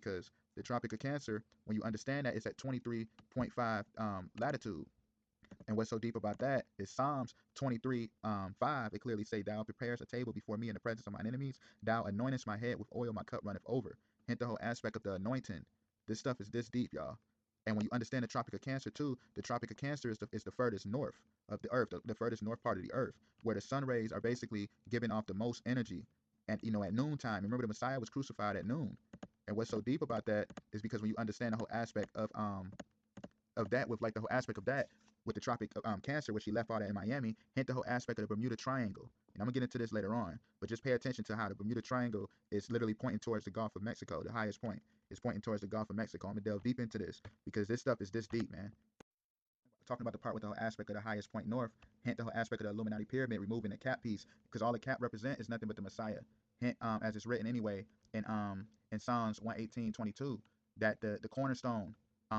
because the Tropic of Cancer, when you understand that, it's at 23.5 latitude. And what's so deep about that is Psalms 23, 5. It clearly say, "Thou preparest a table before me in the presence of mine enemies. Thou anointest my head with oil, my cup runneth over." Hint the whole aspect of the anointing. This stuff is this deep, y'all. And when you understand the Tropic of Cancer too, the Tropic of Cancer is the furthest north of the earth, the furthest north part of the earth, where the sun rays are basically giving off the most energy. And at noontime, remember the Messiah was crucified at noon. And what's so deep about that is because when you understand the whole aspect of that, with like the whole aspect of that with the Tropic of Cancer, which she left out in Miami, hint the whole aspect of the Bermuda Triangle. And I'm gonna get into this later on, but just pay attention to how the Bermuda Triangle is literally pointing towards the Gulf of Mexico. The highest point is pointing towards the Gulf of Mexico. I'm gonna delve deep into this because this stuff is this deep, man. Talking about the part with the whole aspect of the highest point north, hint the whole aspect of the Illuminati pyramid, removing the cap piece, because all the cap represent is nothing but the Messiah. Hint, as it's written anyway in Psalms 118:22, that the cornerstone,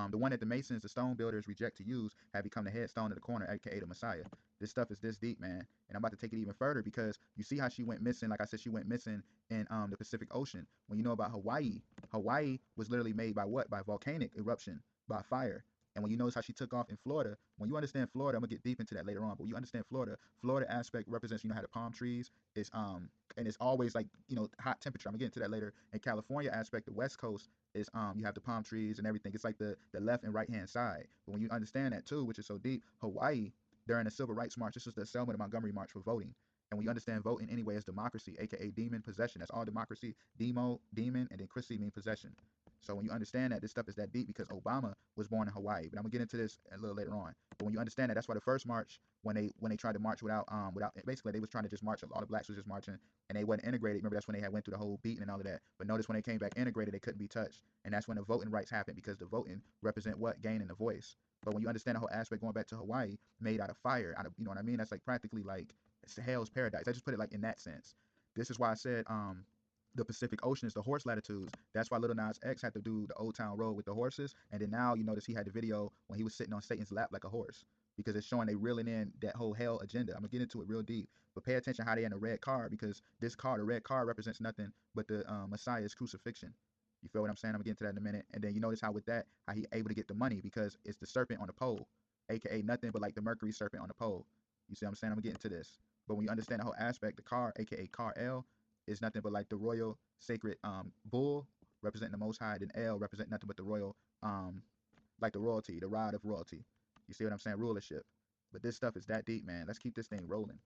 the one that the masons, the stone builders reject to use, have become the headstone of the corner, aka the Messiah. This stuff is this deep, man. And I'm about to take it even further because you see how she went missing. Like I said, she went missing in the Pacific Ocean. When you know about Hawaii, Hawaii was literally made by what? By volcanic eruption, by fire. And when you notice how she took off in Florida, when you understand Florida, I'm gonna get deep into that later on. But when you understand Florida, Florida aspect represents, how the palm trees is and it's always like, hot temperature. I'm gonna get into that later. And California aspect, the West Coast is you have the palm trees and everything. It's like the left and right hand side. But when you understand that too, which is so deep, Hawaii during the Civil Rights March, this was the Selma to Montgomery March for voting. And when you understand voting anyway is democracy, aka demon possession. That's all democracy. Demo, demon, and then Chrissy mean possession. So when you understand that, this stuff is that deep because Obama was born in Hawaii. But I'm gonna get into this a little later on. But when you understand that, that's why the first march, when they tried to march without basically they was trying to just march. All the blacks was just marching and they wasn't integrated. Remember, that's when they had went through the whole beating and all of that. But notice when they came back integrated, they couldn't be touched. And that's when the voting rights happened because the voting represent what? Gaining the voice. But when you understand the whole aspect going back to Hawaii, made out of fire, out of, you know what I mean? That's like practically like it's hell's paradise. I just put it like in that sense. This is why I said the Pacific Ocean is the horse latitudes. That's why Little Nas X had to do the Old Town Road with the horses. And then now you notice he had the video when he was sitting on Satan's lap like a horse. Because it's showing they reeling in that whole hell agenda. I'm gonna get into it real deep. But pay attention how they in a red car, because this car, the red car, represents nothing but the Messiah's crucifixion. You feel what I'm saying? I'm gonna get into that in a minute. And then you notice how with that, how he able to get the money because it's the serpent on the pole, aka nothing but like the Mercury serpent on the pole. You see what I'm saying? I'm gonna get into this. But when you understand the whole aspect, the car, aka Car L, is nothing but like the royal sacred bull representing the Most High, and L represent nothing but the royal like the royalty, the rod of royalty. You see what I'm saying? Rulership. But this stuff is that deep, man. Let's keep this thing rolling.